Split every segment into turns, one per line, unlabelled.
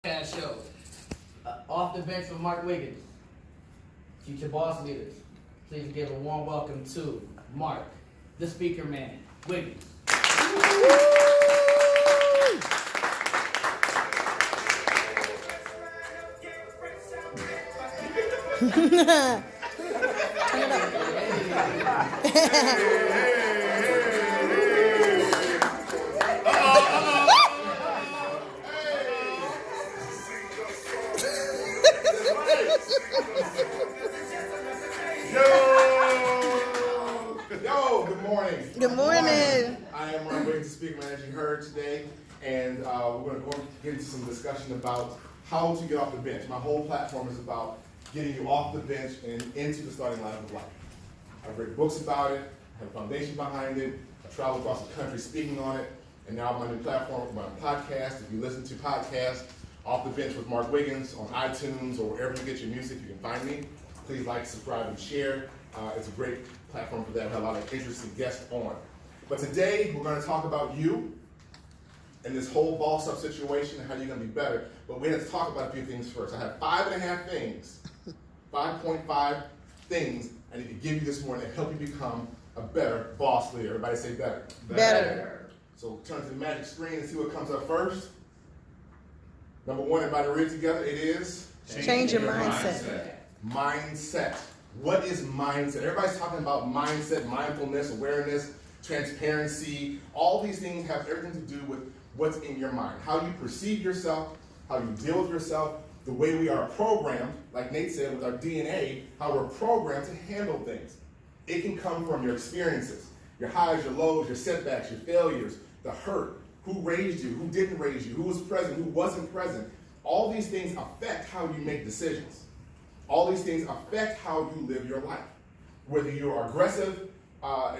Show. Off the bench with Mark Wiggins. Future boss leaders. Please give a warm welcome to Mark, the speaker man, Wiggins.
Yo, good morning.
Good morning.
I am Mark Wiggins, the speaker man, as you heard today, and we're going to get into some discussion about how to get off the bench. My whole platform is about getting you off the bench and into the starting lineup of life. I've written books about it, have a foundation behind it, I travel across the country speaking on it, and now I'm on a new platform for my podcast. If you listen to podcasts, Off the Bench with Mark Wiggins on iTunes or wherever you get your music, you can find me. Please like, subscribe, and share. It's a great platform for that. I have a lot of interesting guests on. But today, we're going to talk about you and this whole boss up situation and how you're going to be better. But we have to talk about a few things first. I have 5.5 things, 5.5 things I need to give you this morning to help you become a better boss leader. Everybody say better.
Better.
So turn to the magic screen and see what comes up first. Number one, everybody read together. It is
Change your mindset.
Mindset. What is mindset? Everybody's talking about mindset, mindfulness, awareness, transparency. All these things have everything to do with what's in your mind. How you perceive yourself, how you deal with yourself, the way we are programmed, like Nate said, with our DNA, how we're programmed to handle things. It can come from your experiences, your highs, your lows, your setbacks, your failures, the hurt, who raised you, who didn't raise you, who was present, who wasn't present. All these things affect how you make decisions. All these things affect how you live your life. Whether you're aggressive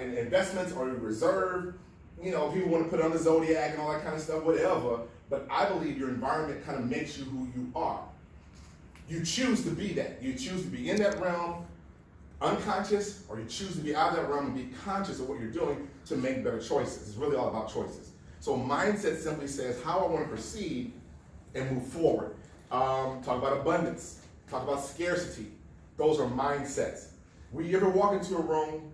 in investments or you're reserved, people want to put on the zodiac and all that kind of stuff, whatever. But I believe your environment kind of makes you who you are. You choose to be that. You choose to be in that realm unconscious, or you choose to be out of that realm and be conscious of what you're doing to make better choices. It's really all about choices. So mindset simply says how I want to proceed and move forward. Talk about abundance. Talk about scarcity. Those are mindsets. You ever walk into a room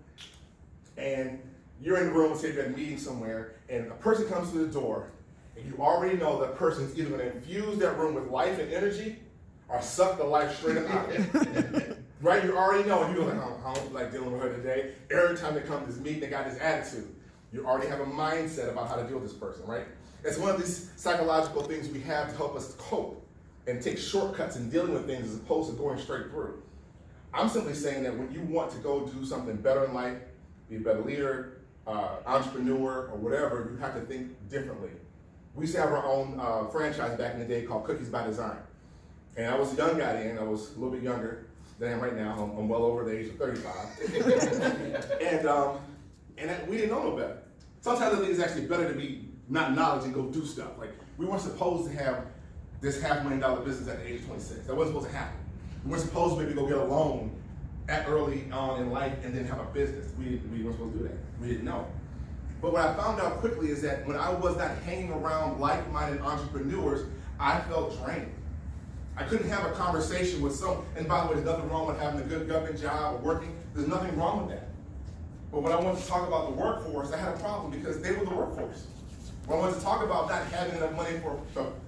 and you're in the room, say you're at a meeting somewhere, and a person comes to the door, and you already know that person's either going to infuse that room with life and energy or suck the life straight up out of it. Right? You already know, and you're like, I don't like dealing with her today. Every time they come to this meeting, they got this attitude. You already have a mindset about how to deal with this person, right? It's one of these psychological things we have to help us cope and take shortcuts in dealing with things as opposed to going straight through. I'm simply saying that when you want to go do something better in life, be a better leader, entrepreneur, or whatever, you have to think differently. We used to have our own franchise back in the day called Cookies by Design. And I was a young guy then. I was a little bit younger than I am right now. I'm well over the age of 35. and we didn't know no better. Sometimes I think it's actually better to be not knowledge and go do stuff. Like, we weren't supposed to have this $500,000 business at the age of 26. That wasn't supposed to happen. We weren't supposed to maybe go get a loan at early on in life and then have a business. We weren't supposed to do that. We didn't know. But what I found out quickly is that when I was not hanging around like-minded entrepreneurs, I felt drained. I couldn't have a conversation with and by the way, there's nothing wrong with having a good government job or working. There's nothing wrong with that. But when I wanted to talk about the workforce, I had a problem because they were the workforce. When I wanted to talk about not having enough money for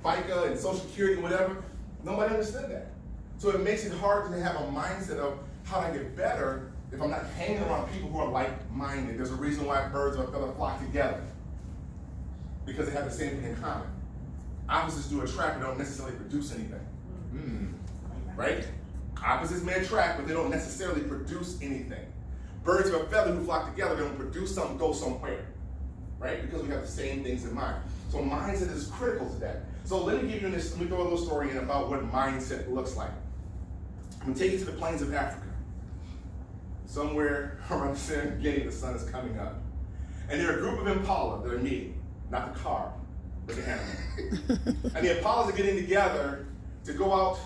FICA and Social Security and whatever, nobody understood that. So it makes it hard to have a mindset of how do I get better if I'm not hanging around people who are like-minded. There's a reason why birds of a feather flock together, because they have the same thing in common. Opposites do attract, but don't necessarily produce anything. Right? Opposites may attract, but they don't necessarily produce anything. Birds of a feather who flock together, they don't produce something, go somewhere. Right? Because we have the same things in mind. So mindset is critical to that. So let me throw a little story in about what mindset looks like. I'm going to take you to the plains of Africa. Somewhere around the Serengeti, the sun is coming up. And there are a group of impala that are meeting. Not the car, but the animal. And the impalas are getting together to go out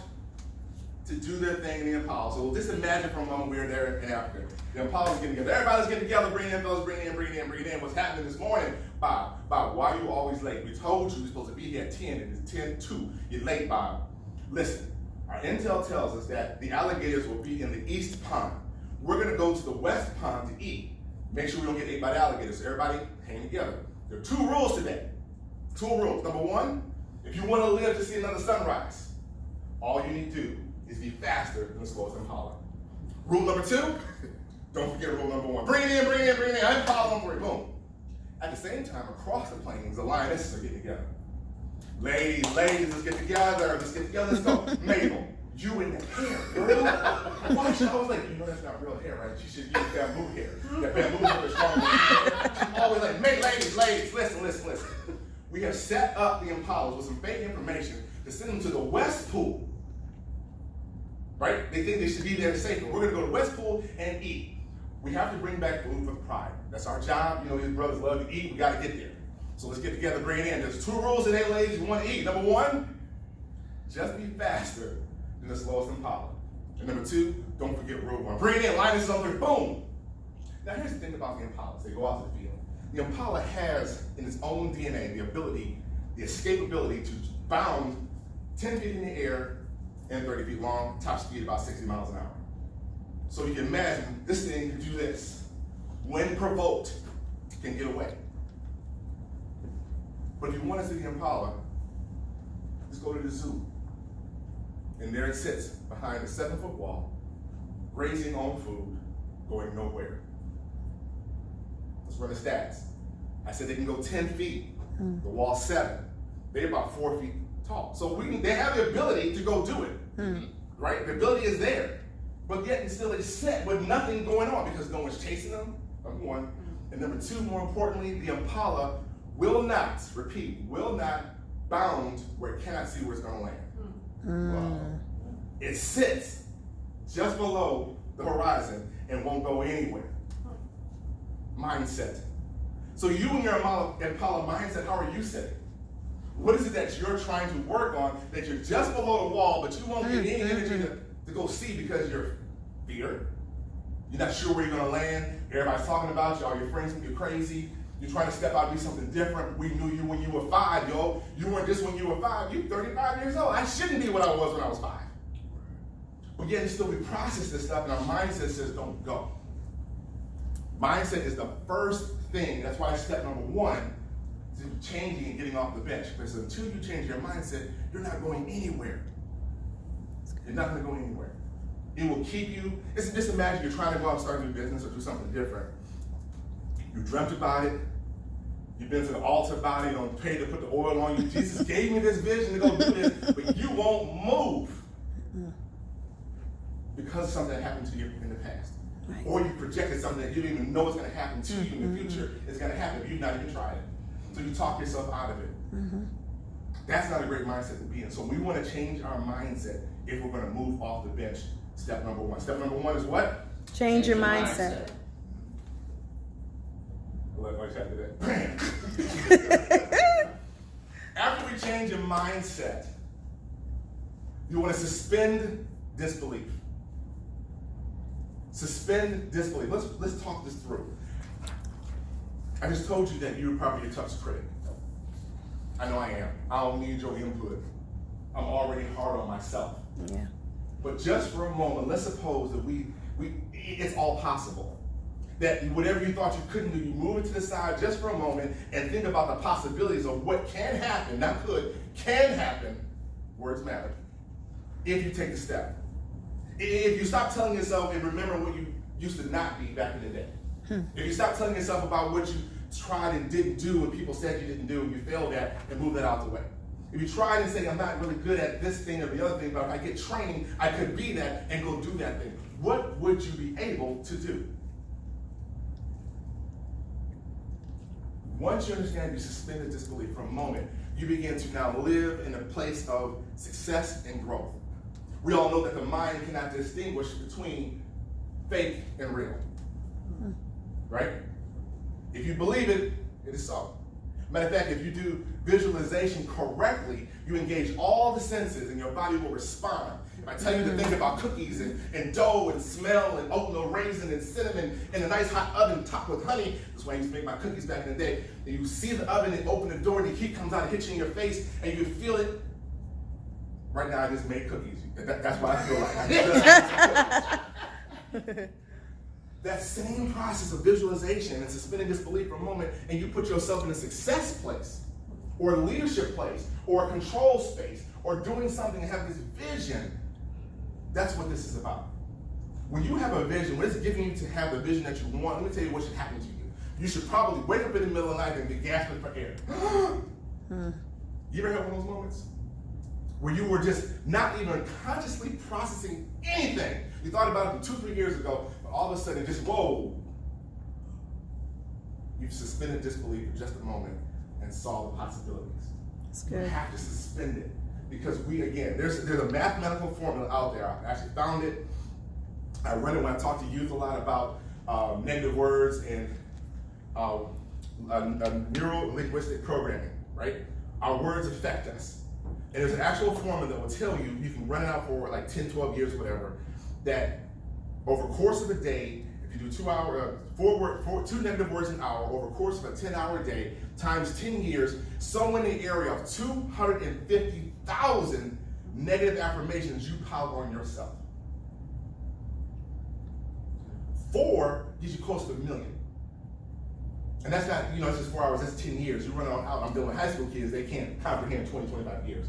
to do their thing in the Impala. So just imagine for a moment we're there in Africa. The Impala's getting together. Everybody's getting together, bring in fellas, bring in. What's happening this morning? Bob, why are you always late? We told you we're supposed to be here at 10, and it's 10:02. You're late, Bob. Listen, our intel tells us that the alligators will be in the East Pond. We're gonna go to the West Pond to eat. Make sure we don't get ate by the alligators. So everybody hang together. There are 2 rules today. 2 rules. Number 1, if you want to live to see another sunrise, all you need to do is be faster than the slowest Impala. Rule number 2, don't forget rule number 1. Bring it in. I'm following for it. Boom. At the same time, across the plains, the lionesses are getting together. Ladies, let's get together. Let's go. Mabel, you in the hair, girl. Why she always like, you know that's not real hair, right? You should use bamboo hair. That bamboo hair is strong. She's always like, ladies, listen. We have set up the Impalas with some fake information to send them to the West Pool. Right? They think they should be there safer. We're gonna go to West Pool and eat. We have to bring back food for pride. That's our job. You know, these brothers love to eat. We gotta get there. So let's get together, bring it in. There's 2 rules today, ladies, you wanna eat. Number 1, just be faster than the slowest Impala. And number 2, don't forget rule 1. Bring it in, line this up, boom. Now here's the thing about the Impalas. They go out to the field. The Impala has in its own DNA the ability, the escapability to bound 10 feet in the air and 30 feet long, top speed about 60 miles an hour. So you can imagine this thing can do this. When provoked, can get away. But if you want to see the Impala, just go to the zoo. And there it sits behind a 7-foot wall, grazing on food, going nowhere. Let's run the stats. I said they can go 10 feet. The wall's 7. They're about 4 feet tall. So they have the ability to go do it. Right? The ability is there. But yet still they sit with nothing going on because no one's chasing them, number 1. And number 2, more importantly, the Impala will not bound where it cannot see where it's gonna land. Wow. It sits just below the horizon and won't go anywhere. Mindset. So you and your Impala mindset, how are you sitting? What is it that you're trying to work on that you're just below the wall, but you won't get any energy to go see because you're fear? You're not sure where you're gonna land. Everybody's talking about you. All your friends think you're crazy. You're trying to step out and do something different. We knew you when you were 5, yo. You weren't just when you were 5. You're 35 years old. I shouldn't be what I was when I was 5. But yet still we process this stuff and our mindset says don't go. Mindset is the first thing. That's why step number 1 is changing and getting off the bench. Because until you change your mindset, you're not going anywhere. You're not gonna go anywhere. It will keep you, just imagine you're trying to go out and start a new business or do something different. You dreamt about it. You've been to the altar about it. You don't pay to put the oil on you. Jesus gave me this vision to go do this, but you won't move because of something that happened to you in the past. Right. Or you projected something that you didn't even know is going to happen to you in the future. It's going to happen, but you've not even tried it. So you talk yourself out of it. That's not a great mindset to be in. So we want to change our mindset if we're going to move off the bench. Step number 1. Step number 1 is what?
Change your mindset.
Let my chat do that. After we change your mindset, you want to suspend disbelief. Suspend disbelief. Let's talk this through. I just told you that you're probably your toughest critic. I know I am. I don't need your input. I'm already hard on myself.
Yeah.
But just for a moment, let's suppose that it's all possible. That whatever you thought you couldn't do, you move it to the side just for a moment and think about the possibilities of what can happen, not could, can happen, words matter, if you take the step. If you stop telling yourself and remember what you used to not be back in the day. If you stop telling yourself about what you tried and didn't do and people said you didn't do and you failed at and move that out the way. If you tried and say, I'm not really good at this thing or the other thing, but if I get training, I could be that and go do that thing. What would you be able to do? Once you understand you suspended disbelief for a moment, you begin to now live in a place of success and growth. We all know that the mind cannot distinguish between fake and real. Right? If you believe it, it is so. Matter of fact, if you do visualization correctly, you engage all the senses and your body will respond. If I tell you to think about cookies and dough and smell and oatmeal raisin and cinnamon in a nice hot oven topped with honey, that's why I used to make my cookies back in the day, and you see the oven and open the door and the heat comes out and hits you in your face and you feel it. Right now I just made cookies. That's what I feel like. That same process of visualization and suspending disbelief for a moment, and you put yourself in a success place, or a leadership place, or a control space, or doing something and have this vision. That's what this is about. When you have a vision, what it's giving you to have the vision that you want, let me tell you what should happen to you. You should probably wake up in the middle of the night and be gasping for air. You ever had one of those moments? Where you were just not even consciously processing anything. You thought about it from 2-3 years ago, but all of a sudden just, whoa. You've suspended disbelief for just a moment and saw the possibilities.
That's
You
good.
have to suspend it. Because there's a mathematical formula out there. I actually found it. I run it when I talk to youth a lot about negative words and neuro-linguistic programming, right? Our words affect us. And there's an actual formula that will tell you, you can run it out for like 10, 12 years, whatever, that over the course of a day, if you do 2 negative words an hour over the course of a 10-hour day, times 10 years, somewhere in the area of 250,000 negative affirmations you pile on yourself. 4 gives you close to 1 million. And that's not, it's just 4 hours, that's 10 years. You run out, I'm dealing with high school kids, they can't comprehend 20, 25 years.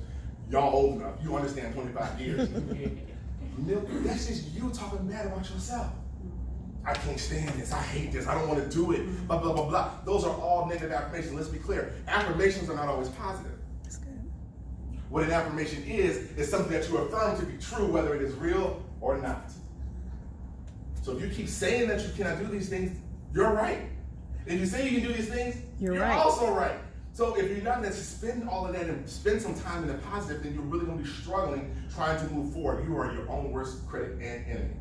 Y'all old enough, you understand 25 years. That's just you talking bad about yourself. I can't stand this, I hate this, I don't want to do it, blah, blah, blah, blah. Those are all negative affirmations. Let's be clear. Affirmations are not always positive.
That's good.
What an affirmation is something that you affirm to be true, whether it is real or not. So if you keep saying that you cannot do these things, you're right. If you say you can do these things, you're
right.
also right. So if you're not going to suspend all of that and spend some time in the positive, then you're really going to be struggling trying to move forward. You are your own worst critic and enemy.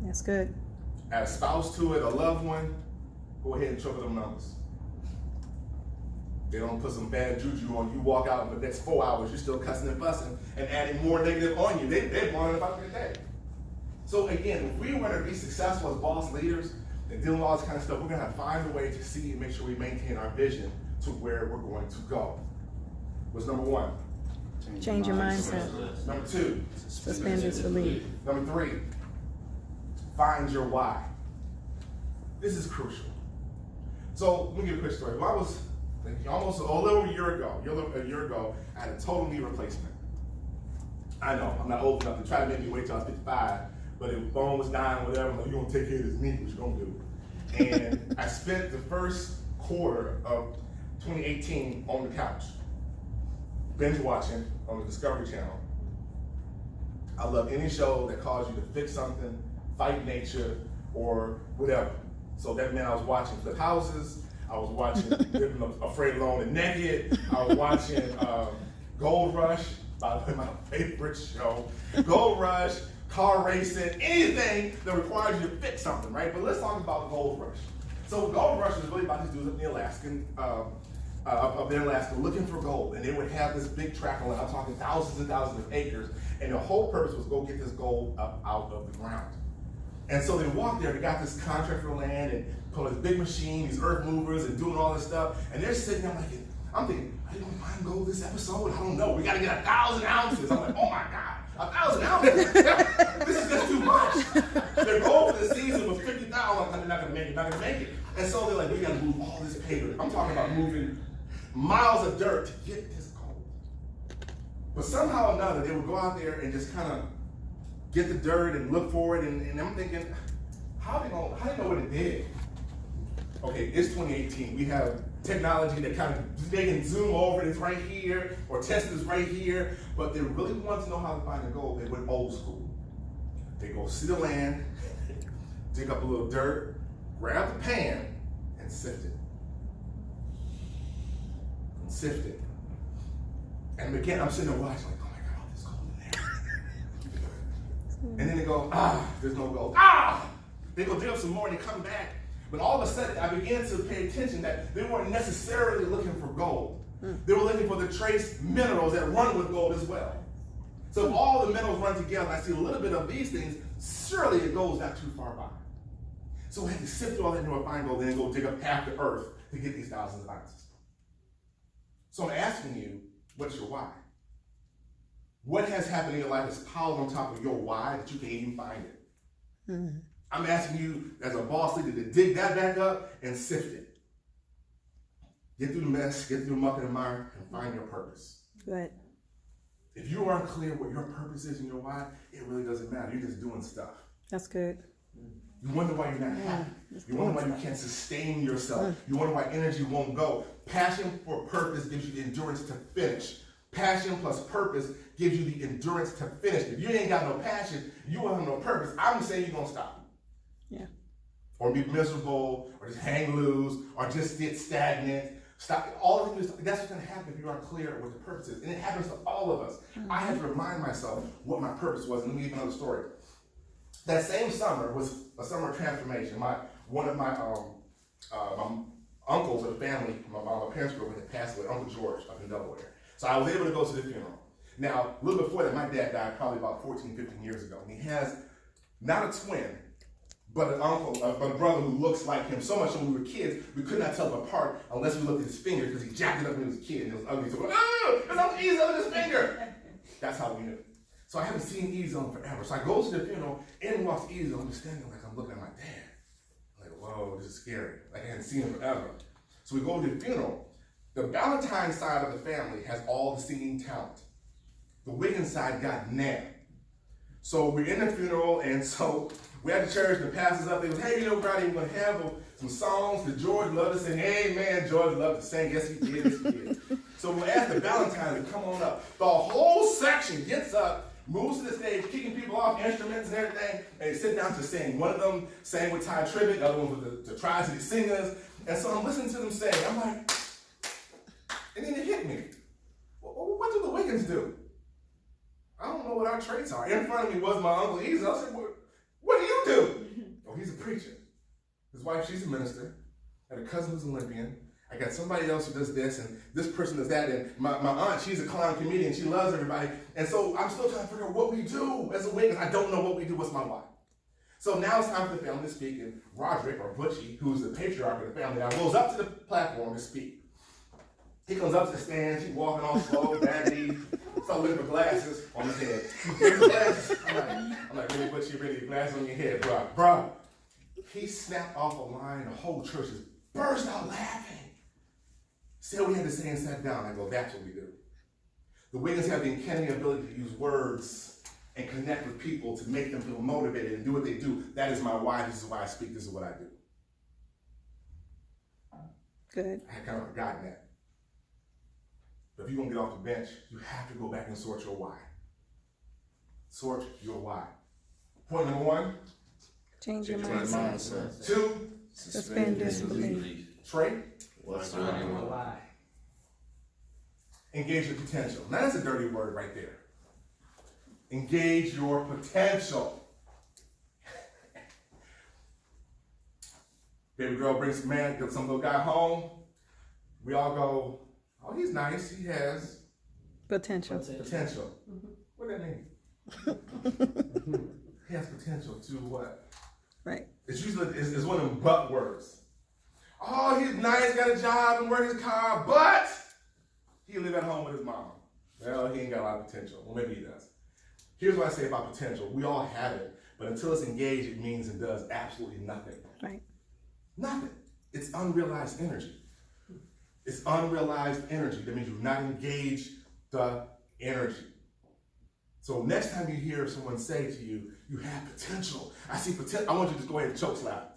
That's good.
Add a spouse to it, a loved one, go ahead and triple them numbers. They don't put some bad juju on you, walk out in the next 4 hours, you're still cussing and fussing and adding more negative on you. They're blowing it about their day. So again, if we want to be successful as boss leaders and dealing with all this kind of stuff, we're going to find a way to see and make sure we maintain our vision to where we're going to go. What's number 1?
Change your mindset.
Number 2,
Suspend disbelief.
number 3, find your why. This is crucial. So let me give you a quick story. When I was almost a little over a year ago, I had a total knee replacement. I know, I'm not old enough to try to make me wait till I was 55, but if bone was dying, whatever, I'm like, you're gonna take care of this knee, what you gonna do? And I spent the first quarter of 2018 on the couch, binge watching on the Discovery Channel. I love any show that calls you to fix something, fight nature, or whatever. So that meant I was watching Flip Houses, I was watching Living Afraid, Alone, and Naked, I was watching Gold Rush, by the way, my favorite show. Gold Rush, car racing, anything that requires you to fix something, right? But let's talk about Gold Rush. So Gold Rush was really about these dudes up in Alaska looking for gold, and they would have this big tract of land. I'm talking thousands and thousands of acres, and the whole purpose was go get this gold up out of the ground. And so they walked there, they got this contract for land and put this big machine, these earth movers, and doing all this stuff. And they're sitting there, I'm thinking, are they gonna find gold this episode? I don't know. We gotta get 1,000 ounces. I'm like, oh my God, 1,000 ounces? This is just too much. Their goal for the season was 50,000. I'm like, they're not gonna make it. And so they're like, we gotta move all this paper. I'm talking about moving miles of dirt to get this gold. But somehow or another, they would go out there and just kind of get the dirt and look for it, and I'm thinking, how do they know what it did? Okay, it's 2018. We have technology that kind of, they can zoom over it, it's right here, or test it is right here, but they really want to know how to find the gold. They went old school. They go see the land, dig up a little dirt, grab the pan, and sift it. And again, I'm sitting there watching, like, oh my God, all this gold in there. And then they go, there's no gold. They go dig up some more and they come back But all of a sudden, I began to pay attention that they weren't necessarily looking for gold. They were looking for the trace minerals that run with gold as well. So if all the minerals run together, and I see a little bit of these things, surely the gold's not too far by. So we had to sift through all that and find gold, then go dig up half the earth to get these thousands of ounces. So I'm asking you, what's your why? What has happened in your life that's piled on top of your why that you can't even find it? I'm asking you, as a boss leader, to dig that back up and sift it. Get through the mess, get through the muck and the mire, and find your purpose.
Good.
If you aren't clear what your purpose is and your why, it really doesn't matter. You're just doing stuff.
That's good.
You wonder why you're not happy. You wonder why you can't sustain yourself. You wonder why energy won't go. Passion for purpose gives you the endurance to finish. Passion plus purpose gives you the endurance to finish. If you ain't got no passion, you won't have no purpose. I'm saying you're going to stop.
Yeah.
Or be miserable, or just hang loose, or just get stagnant. Stop. All of things, that's what's going to happen if you aren't clear what the purpose is. And it happens to all of us. I had to remind myself what my purpose was. And let me give you another story. That same summer was a summer of transformation. One of my uncles of the family, my parents grew up with, had passed away, Uncle George up in Delaware. So I was able to go to the funeral. Now, a little before that, my dad died probably about 14, 15 years ago. And he has not a twin, but an uncle, but a brother who looks like him. So much when we were kids, we could not tell them apart unless we looked at his finger because he jacked it up when he was a kid and it was ugly. So we're like, oh, it's Uncle Easy on his finger. That's how we knew. So I haven't seen Easy on forever. So I go to the funeral, in walks Easy. I'm just standing like I'm looking at my dad. I'm like, whoa, this is scary. Like I hadn't seen him forever. So we go to the funeral. The Valentine side of the family has all the singing talent. The Wiggins side got none. So we're in the funeral, and so we're at the church, and the pastor's up there, hey, you know, Friday, we're going to have some songs that George loved to sing. Hey, man, George loved to sing. Yes, he did. Yes, he did. So we'll ask the Valentines to come on up. The whole section gets up, moves to the stage, kicking people off instruments and everything, and they sit down to sing. One of them sang with Ty Tribbett, the other one with the Tri-City Singers. And so I'm listening to them sing. I'm like, and then it hit me. What do the Wiggins do? I don't know what our traits are. In front of me was my Uncle Easy. I said, what do you do? Oh, he's a preacher. His wife, she's a minister. I had a cousin who's an Olympian. I got somebody else who does this, and this person does that. And my aunt, she's a clown comedian. She loves everybody. And so I'm still trying to figure out what we do as a Wiggins. I don't know what we do. What's my why? So now it's time for the family to speak. And Roderick, or Butchie, who's the patriarch of the family, now goes up to the platform to speak. He comes up to the stand. She's walking all slow, bad knees. So looking for glasses on his head. Glasses. I'm like, really, Butchie, really, glasses on your head, bro. Bro, he snapped off a line. The whole church just burst out laughing. Said we had to say and sat down. I go, that's what we do. The Wiggins have the uncanny ability to use words and connect with people to make them feel motivated and do what they do. That is my why. This is why I speak. This is what I do.
Good.
I had kind of forgotten that. But if you're going to get off the bench, you have to go back and sort your why. Sort your why. Point number 1.
Change your mindset.
2.
Suspend disbelief.
Trey.
What's the other one?
Why?
Engage your potential. Now that's a dirty word right there. Engage your potential. Baby girl brings some little guy home. We all go, oh, he's nice. He has
Potential.
potential. What does that mean? He has potential to what?
Right.
It's usually it's one of them but words. Oh, he's nice, got a job and works his car, but he live at home with his mom. Well, he ain't got a lot of potential. Well, maybe he does. Here's what I say about potential. We all have it, but until it's engaged, it means it does absolutely nothing.
Right.
Nothing. It's unrealized energy. It's unrealized energy. That means you've not engaged the energy. So next time you hear someone say to you, you have potential. I see potential. I want you to just go ahead and choke slap.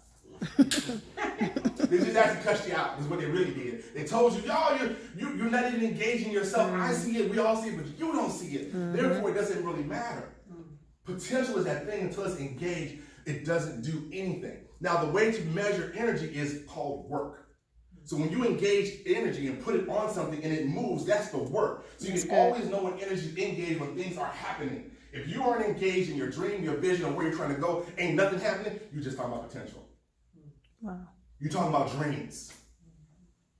They just actually cussed you out, is what they really did. They told you, you're not even engaging yourself. I see it, we all see it, but you don't see it. Therefore, it doesn't really matter. Potential is that thing until it's engaged, it doesn't do anything. Now, the way to measure energy is called work. So when you engage energy and put it on something and it moves, that's the work. So you can always know when energy is engaged when things are happening. If you aren't engaged in your dream, your vision, or where you're trying to go, ain't nothing happening, you're just talking about potential.
Wow.
You're talking about dreams.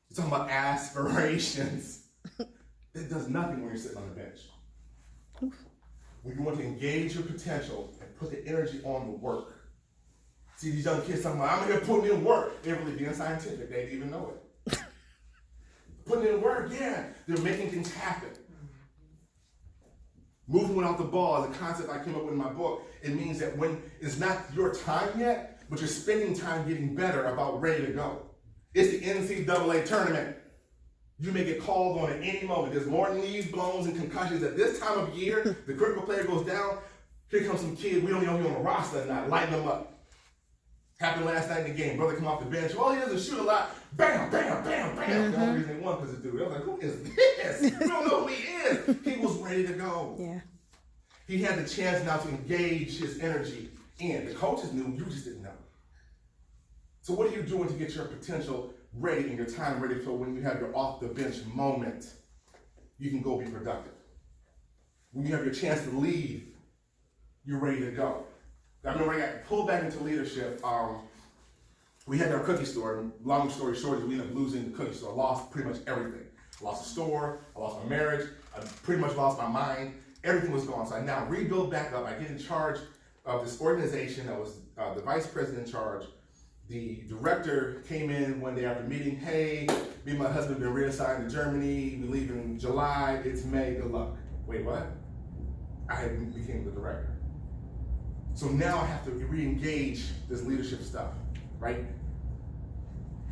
You're talking about aspirations. It does nothing when you're sitting on the bench. When you want to engage your potential and put the energy on the work. See these young kids talking about, I'm here putting in work. They're really being scientific. They didn't even know it. Putting in work, yeah. They're making things happen. Moving without the ball is a concept I came up with in my book. It means that when it's not your time yet, but you're spending time getting better, about ready to go. It's the NCAA tournament. You may get called on at any moment. There's more knees, blows, and concussions. At this time of year, the critical player goes down. Here comes some kid, we don't know if he's on the roster or not, lighting them up. Happened last night in the game. Brother come off the bench. Oh, he doesn't shoot a lot. Bam, bam, bam, bam. The only reason they won because the dude. I was like, who is this? We don't know who he is. He was ready to go.
Yeah.
He had the chance now to engage his energy in. The coaches knew, you just didn't know. So what are you doing to get your potential ready and your time ready for when you have your off the bench moment? You can go be productive. When you have your chance to lead, you're ready to go. I remember I got pulled back into leadership. We had our cookie store, and long story short is we ended up losing the cookie store. I lost pretty much everything. I lost the store, I lost my marriage, I pretty much lost my mind. Everything was gone. So I now rebuild back up. I get in charge of this organization. I was the vice president in charge. The director came in one day after meeting, hey, me and my husband have been reassigned to Germany. We leave in July, it's May, good luck. Wait, what? I became the director. So now I have to re-engage this leadership stuff, right?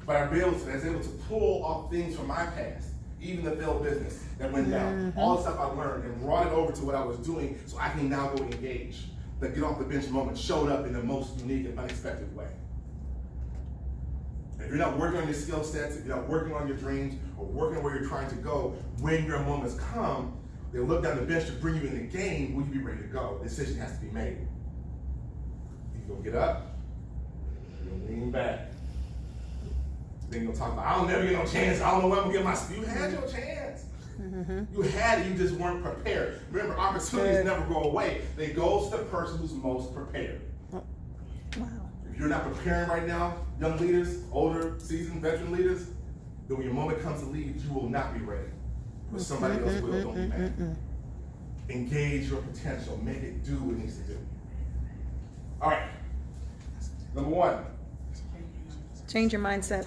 But I was able to pull off things from my past, even the failed business that went down, all the stuff I learned and brought it over to what I was doing so I can now go engage. The get off the bench moment showed up in the most unique and unexpected way. And if you're not working on your skill sets, if you're not working on your dreams or working on where you're trying to go, when your moments come, they'll look down the bench to bring you in the game, will you be ready to go? The decision has to be made. You're gonna get up, you're gonna lean back. Then you're gonna talk about, I don't never get no chance, I don't know when I'm gonna get my, you had your chance. You had it, you just weren't prepared. Remember, opportunities never go away. They go to the person who's most prepared.
Wow.
If you're not preparing right now, young leaders, older, seasoned, veteran leaders, then when your moment comes to lead, you will not be ready. But somebody else will, don't be mad. Engage your potential, make it do what it needs to do. All right, number 1.
Change your mindset.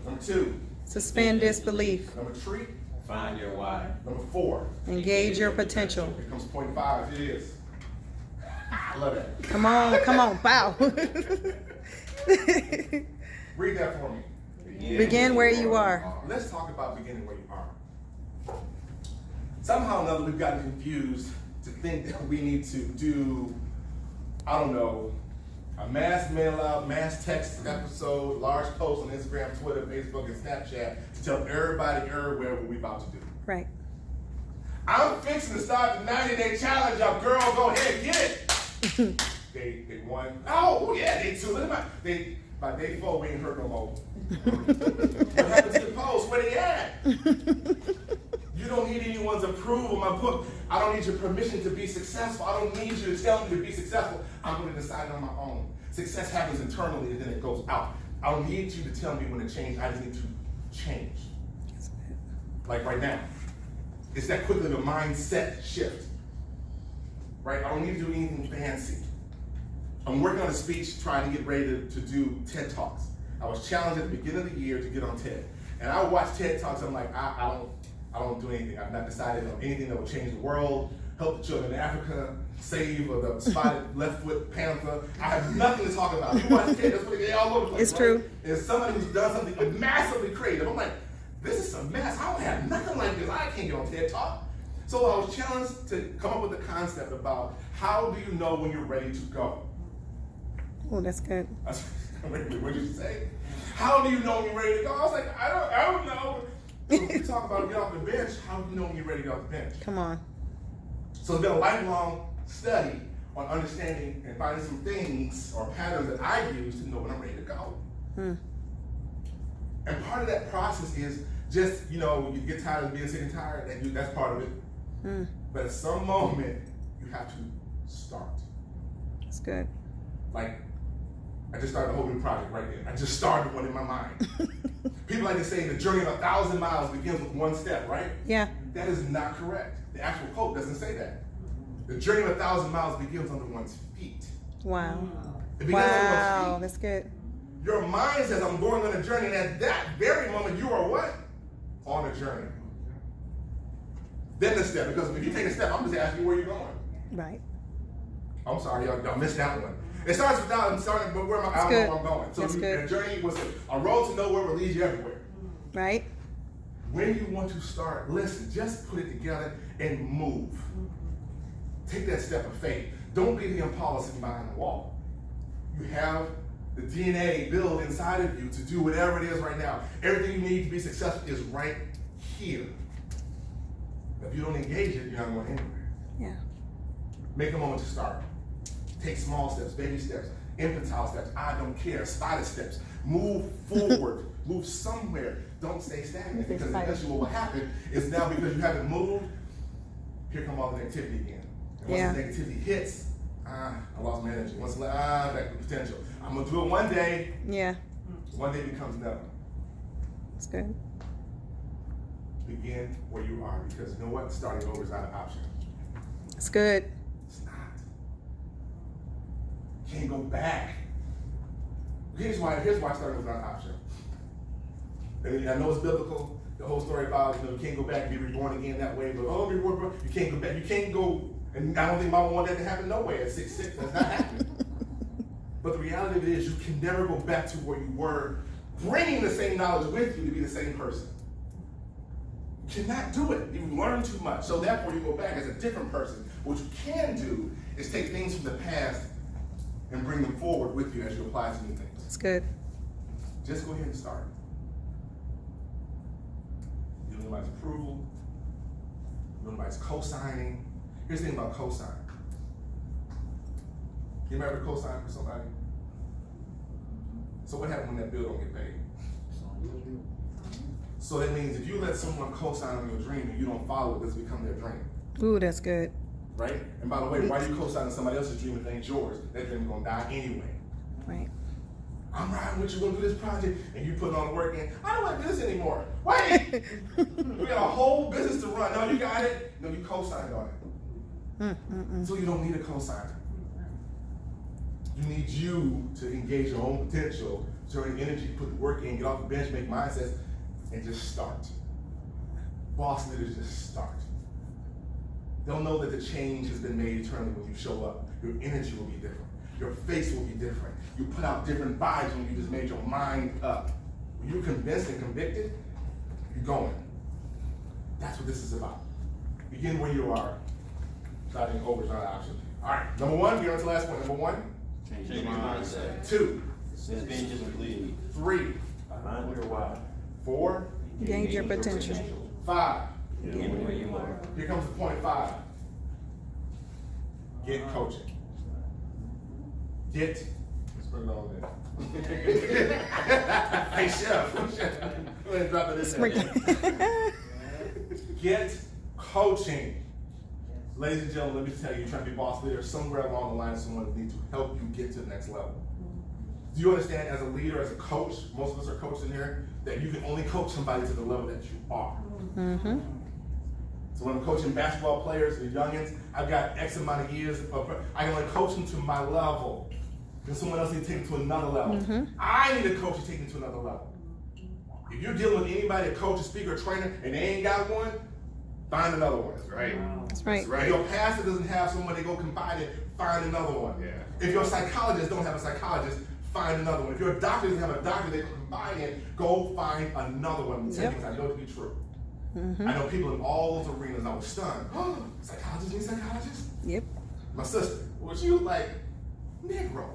Number 2.
Suspend disbelief.
Number 3.
Find your why.
Number 4.
Engage your potential.
Here comes point 5, it is. I love that.
Come on, bow.
Read that for me.
Begin where you are.
Let's talk about beginning where you are. Somehow or another, we've gotten confused to think that we need to do, I don't know, a mass mail out, mass text episode, large post on Instagram, Twitter, Facebook, and Snapchat to tell everybody everywhere what we're about to do.
Right.
I'm fixing to start the 90-day challenge up. Girl, go ahead, get it. They won. Oh, yeah, day 2. Look at by day 4, we ain't heard no more. What happened to the post? Where they at? You don't need anyone's approval. My book, I don't need your permission to be successful. I don't need you to tell me to be successful. I'm going to decide on my own. Success happens internally and then it goes out. I don't need you to tell me when to change. I just need to change. Like right now. It's that quick of a mindset shift. Right? I don't need to do anything fancy. I'm working on a speech trying to get ready to do TED Talks. I was challenged at the beginning of the year to get on TED. And I watch TED Talks, I'm like, I don't do anything. I've not decided on anything that will change the world, help the children in Africa, save the spotted left foot panther. I have nothing to talk about. You watch TED, that's what they all over the place.
It's true.
There's somebody who's done something massively creative. I'm like, this is a mess. I don't have nothing like this. I can't get on TED Talk. So I was challenged to come up with a concept about how do you know when you're ready to go?
Oh, that's good.
What did you say? How do you know when you're ready to go? I was like, I don't know. So we talk about get off the bench. How do you know when you're ready to get off the bench?
Come on.
So it's been a lifelong study on understanding and finding some things or patterns that I use to know when I'm ready to go. And part of that process is just, you get tired of being sick and tired. That's part of it. But at some moment, you have to start.
That's good.
Like, I just started a whole new project right there. I just started one in my mind. People like to say the journey of 1,000 miles begins with one step, right?
Yeah.
That is not correct. The actual quote doesn't say that. The journey of 1,000 miles begins under one's feet.
Wow.
It begins under
Wow.
one's feet.
That's good.
Your mind says, I'm going on a journey, and at that very moment, you are what? On a journey. Then the step, because if you take a step, I'm just asking you where you're going.
Right.
I'm sorry, y'all missed that one. It starts with I'm starting, but where am I? I don't know where I'm going. So
That's good.
the journey was a road to nowhere will lead you everywhere.
Right.
When you want to start, listen, just put it together and move. Take that step of faith. Don't be the Impala sitting behind the wall. You have the DNA built inside of you to do whatever it is right now. Everything you need to be successful is right here. If you don't engage it, you're not going anywhere.
Yeah.
Make a moment to start. Take small steps, baby steps, infantile steps, I don't care, spider steps. Move forward, move somewhere. Don't stay stagnant, because eventually what will happen is now because you haven't moved, here come all the negativity again. And once the negativity hits, I lost my energy. Once back to potential. I'm gonna do it one day.
Yeah.
One day becomes never.
That's good.
Begin where you are, because you know what? Starting over is not an option.
That's good.
It's not. You can't go back. Here's why starting over is not an option. And I know it's biblical. The whole story about you can't go back and be reborn again that way, but you can't go back. You can't go. And I don't think Mama wanted that to happen no way at 6'6". That's not happening. But the reality of it is, you can never go back to where you were, bringing the same knowledge with you to be the same person. You cannot do it. You've learned too much. So therefore, you go back as a different person. What you can do is take things from the past and bring them forward with you as you apply to new things.
That's good.
Just go ahead and start. You don't need anybody's approval. You don't need anybody's co-signing. Here's the thing about co-sign. You ever co-sign for somebody? So what happens when that bill don't get paid? So that means if you let someone co-sign on your dream and you don't follow it, it's become their dream.
Ooh, that's good.
Right? And by the way, why do you co-sign on somebody else's dream if it ain't yours? That dream is gonna die anyway.
Right.
I'm riding with you, gonna do this project, and you put on the work in. I don't want to do this anymore. Wait! We got a whole business to run. No, you got it. No, you co-signed on it. So you don't need a co-signer. You need you to engage your own potential, turn energy, put the work in, get off the bench, make mindsets, and just start. Boss leaders just start. They'll know that the change has been made eternally when you show up. Your energy will be different. Your face will be different. You put out different vibes when you just made your mind up. When you're convinced and convicted, you're going. That's what this is about. Begin where you are. Starting over is not an option. All right, number one, get on to the last point. Number one.
Change your mindset.
2.
Suspend your belief.
3.
Find your why.
4.
Engage your potential.
5.
Begin where you are.
Here comes the point 5. Get coaching. Let's put it on there. Hey, Chef. Go ahead and drop it in there. Get coaching. Ladies and gentlemen, let me tell you, you're trying to be boss leader, somewhere along the line, someone needs to help you get to the next level. Do you understand, as a leader, as a coach, most of us are coaches in here, that you can only coach somebody to the level that you are.
Mm-hmm.
So when I'm coaching basketball players and youngins, I've got X amount of years, I can only coach them to my level. And someone else needs to take them to another level. I need a coach to take them to another level. If you're dealing with anybody, a coach, a speaker, a trainer, and they ain't got one, find another one. That's right.
That's right.
If your pastor doesn't have someone they go confide in, find another one. Yeah. If your psychologist don't have a psychologist, find another one. If your doctor doesn't have a doctor they can confide in, go find another one. Tell things I know to be true. I know people in all those arenas. I was stunned. Psychologist need psychologist?
Yep.
My sister, well, she was like, Negro,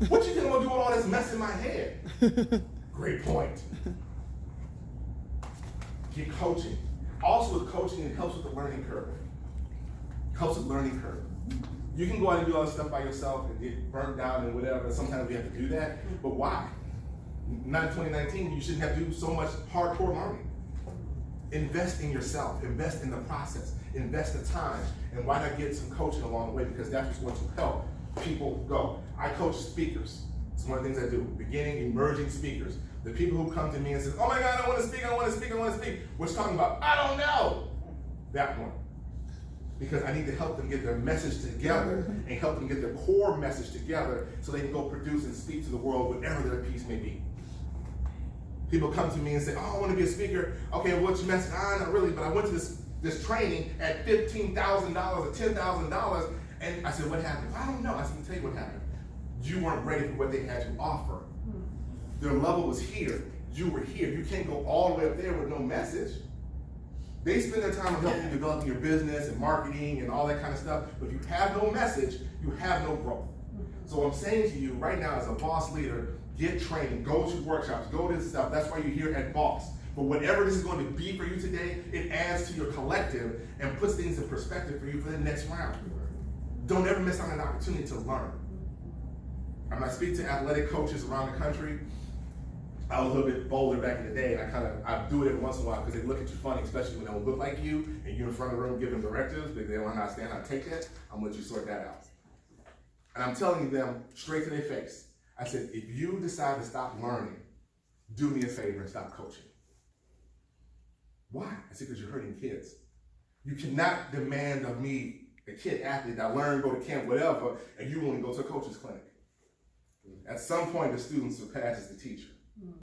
what you gonna do with all this mess in my head? Great point. Get coaching. Also with coaching, it helps with the learning curve. Helps with learning curve. You can go out and do all this stuff by yourself and get burnt down and whatever. Sometimes we have to do that. But why? Not in 2019, you shouldn't have to do so much hardcore learning. Invest in yourself. Invest in the process. Invest the time. And why not get some coaching along the way? Because that's what's going to help people go. I coach speakers. It's one of the things I do. Beginning emerging speakers. The people who come to me and say, oh my God, I want to speak, I want to speak, I want to speak. We're talking about, I don't know. That one. Because I need to help them get their message together and help them get their core message together so they can go produce and speak to the world, whatever their piece may be. People come to me and say, oh, I want to be a speaker. Okay, what's your message? Not really, but I went to this training at $15,000 or $10,000. And I said, what happened? I don't know. I said, I'll tell you what happened. You weren't ready for what they had to offer. Their level was here. You were here. You can't go all the way up there with no message. They spend their time helping you develop your business and marketing and all that kind of stuff. But if you have no message, you have no growth. So what I'm saying to you right now as a boss leader, get training, go to workshops, go to this stuff. That's why you're here at Boss. But whatever this is going to be for you today, it adds to your collective and puts things in perspective for you for the next round. Don't ever miss out on an opportunity to learn. When I speak to athletic coaches around the country, I was a little bit bolder back in the day, and I do it every once in a while because they look at you funny, especially when they don't look like you, and you're in front of the room giving directives, because they don't understand how to take that. I'm gonna let you sort that out. And I'm telling them straight to their face. I said, if you decide to stop learning, do me a favor and stop coaching. Why? I said, because you're hurting kids. You cannot demand of me, a kid athlete that learn, go to camp, whatever, and you only go to a coach's clinic. At some point, the student surpasses the teacher.